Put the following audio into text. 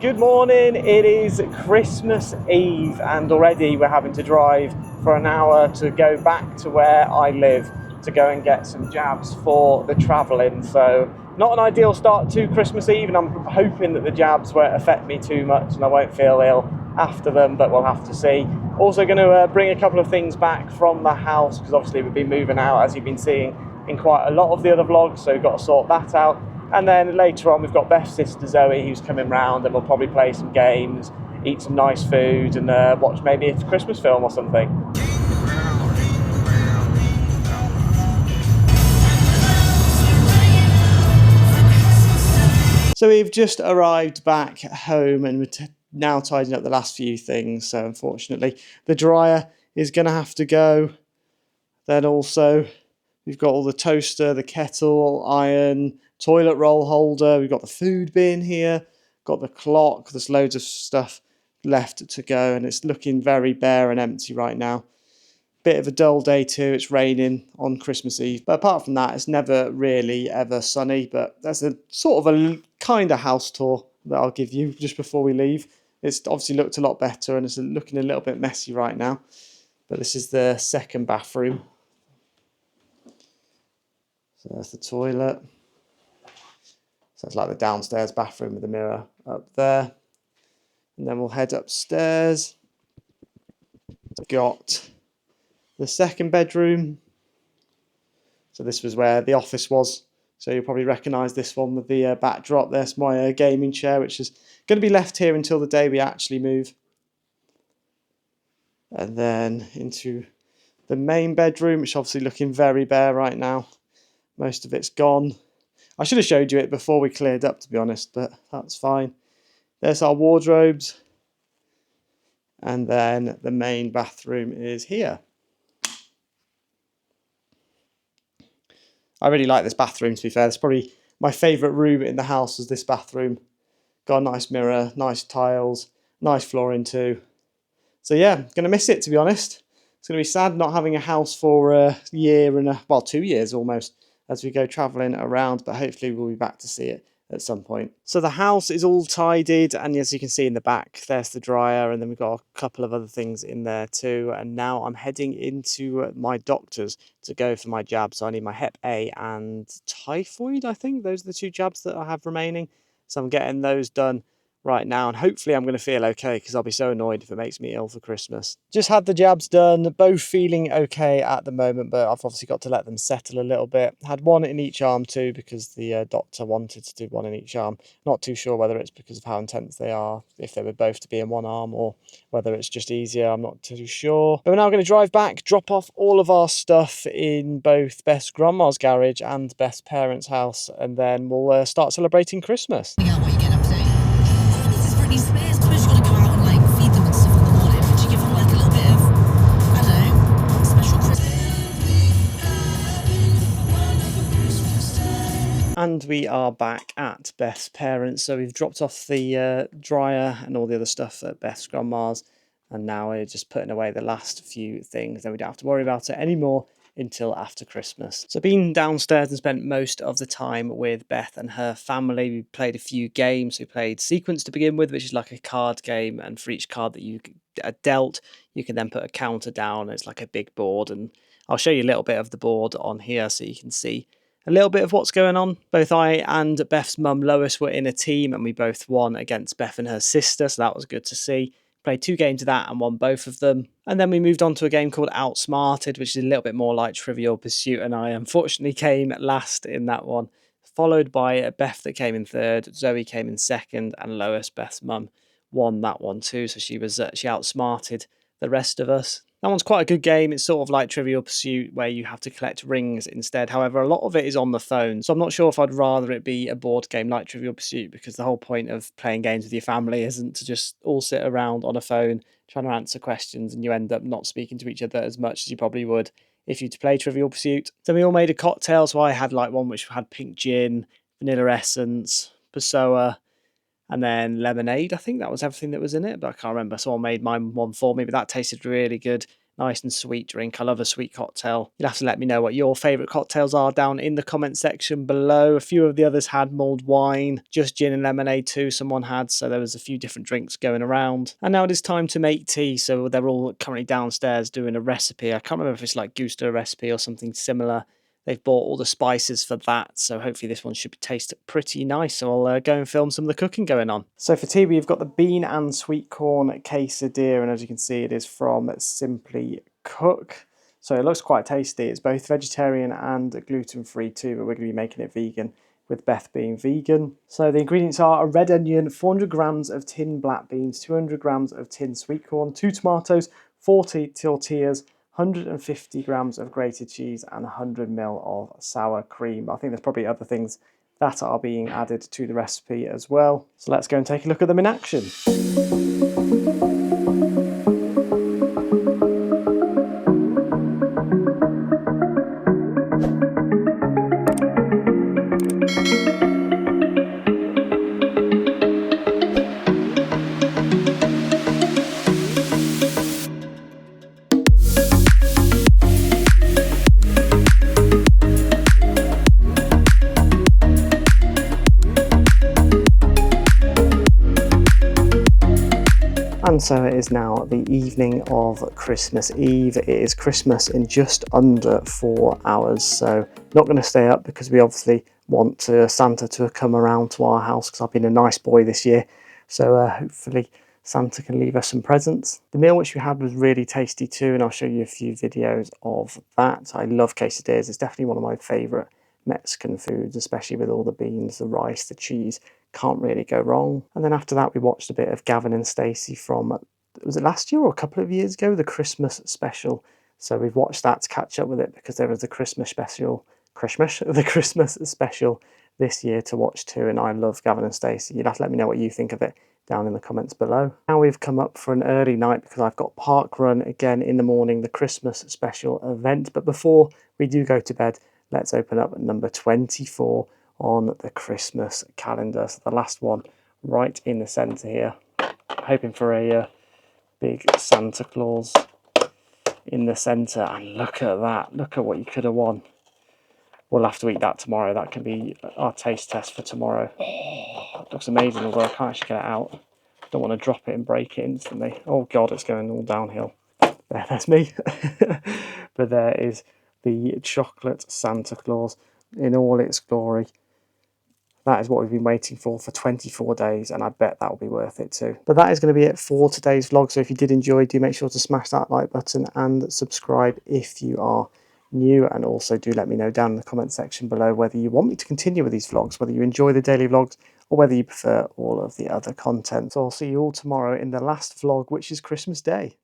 Good morning, it is Christmas Eve and already we're having to drive for an hour to go back to where I live to go and get some jabs for the travelling. So not an ideal start to Christmas Eve, and I'm hoping that the jabs won't affect me too much and I won't feel ill after them, but we'll have to see. Also going to bring a couple of things back from the house because obviously we've been moving out, as you've been seeing in quite a lot of the other vlogs, so we've got to sort that out. And then later on we've got Beth's sister Zoe who's coming round, and we'll probably play some games, eat some nice food, and watch maybe a Christmas film or something. So we've just arrived back home and we're now tidying up the last few things. So unfortunately the dryer is going to have to go. Then also we've got all the toaster, the kettle, iron, toilet roll holder. We've got the food bin here, got the clock. There's loads of stuff left to go and it's looking very bare and empty right now. Bit of a dull day too. It's raining on Christmas Eve. But apart from that, it's never really ever sunny. But that's a sort of a kind of house tour that I'll give you just before we leave. It's obviously looked a lot better and it's looking a little bit messy right now. But this is the second bathroom. So there's the toilet. So it's like the downstairs bathroom with the mirror up there. And then we'll head upstairs. Got the second bedroom. So this was where the office was. So you'll probably recognise this one with the backdrop. There's my gaming chair, which is going to be left here until the day we actually move. And then into the main bedroom, which is obviously looking very bare right now. Most of it's gone. I should have showed you it before we cleared up, to be honest, but that's fine. There's our wardrobes. And then the main bathroom is here. I really like this bathroom, to be fair. It's probably my favourite room in the house is this bathroom. Got a nice mirror, nice tiles, nice flooring too. So yeah, going to miss it, to be honest. It's going to be sad not having a house for a year and 2 years almost as we go travelling around, but hopefully we'll be back to see it at some point. So the house is all tidied, and as you can see in the back, there's the dryer, and then we've got a couple of other things in there too. And now I'm heading into my doctor's to go for my jabs. So I need my Hep A and typhoid, I think. Those are the two jabs that I have remaining. So I'm getting those done right now, and hopefully I'm going to feel okay because I'll be so annoyed if it makes me ill for Christmas. Just had the jabs done, both feeling okay at the moment, but I've obviously got to let them settle a little bit. Had one in each arm too because the doctor wanted to do one in each arm. Not too sure whether it's because of how intense they are, if they were both to be in one arm, or whether it's just easier. I'm not too sure. But we're now going to drive back, drop off all of our stuff in both Beth's grandma's garage and Beth's parents' house, and then we'll start celebrating Christmas. Spares. I suppose you've got to go out and like feed them and stuff in the morning, but you give them like a little bit of, I don't know, special Christmas. And we are back at Beth's parents. So we've dropped off the dryer and all the other stuff at Beth's grandma's, and now we're just putting away the last few things. Then we don't have to worry about it anymore until after Christmas. So been downstairs and spent most of the time with Beth and her family. We played a few games. We played Sequence to begin with, which is like a card game, and for each card that you are dealt, you can then put a counter down. It's like a big board, and I'll show you a little bit of the board on here so you can see a little bit of what's going on. Both I and Beth's mum Lois were in a team, and we both won against Beth and her sister, so that was good to see. Played 2 games of that and won both of them. And then we moved on to a game called Outsmarted, which is a little bit more like Trivial Pursuit, and I unfortunately came last in that one, followed by Beth that came in third, Zoe came in second, and Lois, Beth's mum, won that one too. So she outsmarted the rest of us. That one's quite a good game. It's sort of like Trivial Pursuit where you have to collect rings instead. However, a lot of it is on the phone. So I'm not sure if I'd rather it be a board game like Trivial Pursuit, because the whole point of playing games with your family isn't to just all sit around on a phone trying to answer questions and you end up not speaking to each other as much as you probably would if you'd play Trivial Pursuit. So we all made a cocktail. So I had like one which had pink gin, vanilla essence, Passoa, and then lemonade. I think that was everything that was in it, but I can't remember. Someone made mine one for me, but that tasted really good. nice and sweet drink. I love a sweet cocktail. You'll have to let me know what your favourite cocktails are down in the comment section below. A few of the others had mulled wine, just gin and lemonade too, someone had, so there was a few different drinks going around. And now it is time to make tea, so they're all currently downstairs doing a recipe. I can't remember if it's like Gusto recipe or something similar. They've bought all the spices for that, so hopefully this one should taste pretty nice. So I'll go and film some of the cooking going on. So for tea, we've got the bean and sweet corn quesadilla, and as you can see, it is from Simply Cook. So it looks quite tasty. It's both vegetarian and gluten-free too, but we're going to be making it vegan, with Beth being vegan. So the ingredients are a red onion, 400 grams of tin black beans, 200 grams of tin sweet corn, 2 tomatoes, 40 tortillas, 150 grams of grated cheese and 100 ml of sour cream. I think there's probably other things that are being added to the recipe as well. So let's go and take a look at them in action. And so it is now the evening of Christmas Eve. It is Christmas in just under 4 hours, so not going to stay up because we obviously want Santa to come around to our house because I've been a nice boy this year. So hopefully Santa can leave us some presents. The meal which we had was really tasty too, and I'll show you a few videos of that. I love quesadillas. It's definitely one of my favourite Mexican foods, especially with all the beans, the rice, the cheese. Can't really go wrong. And then after that, we watched a bit of Gavin and Stacey from, was it last year or a couple of years ago, the Christmas special. So we've watched that to catch up with it because there was the Christmas special this year to watch too, and I love Gavin and Stacey. You'll have to let me know what you think of it down in the comments below. Now we've come up for an early night because I've got Park Run again in the morning, the Christmas special event. But before we do go to bed, let's open up number 24 on the Christmas calendar. So the last one right in the centre here. Hoping for a big Santa Claus in the centre. And look at that. Look at what you could have won. We'll have to eat that tomorrow. That can be our taste test for tomorrow. It looks amazing, although I can't actually get it out. Don't want to drop it and break it instantly. Oh God, it's going all downhill. There's me. But there is the chocolate Santa Claus in all its glory. That is what we've been waiting for 24 days, and I bet that will be worth it too. But that is going to be it for today's vlog. So if you did enjoy, do make sure to smash that like button and subscribe if you are new, and also do let me know down in the comment section below whether you want me to continue with these vlogs, whether you enjoy the daily vlogs or whether you prefer all of the other content. So I'll see you all tomorrow in the last vlog, which is Christmas Day.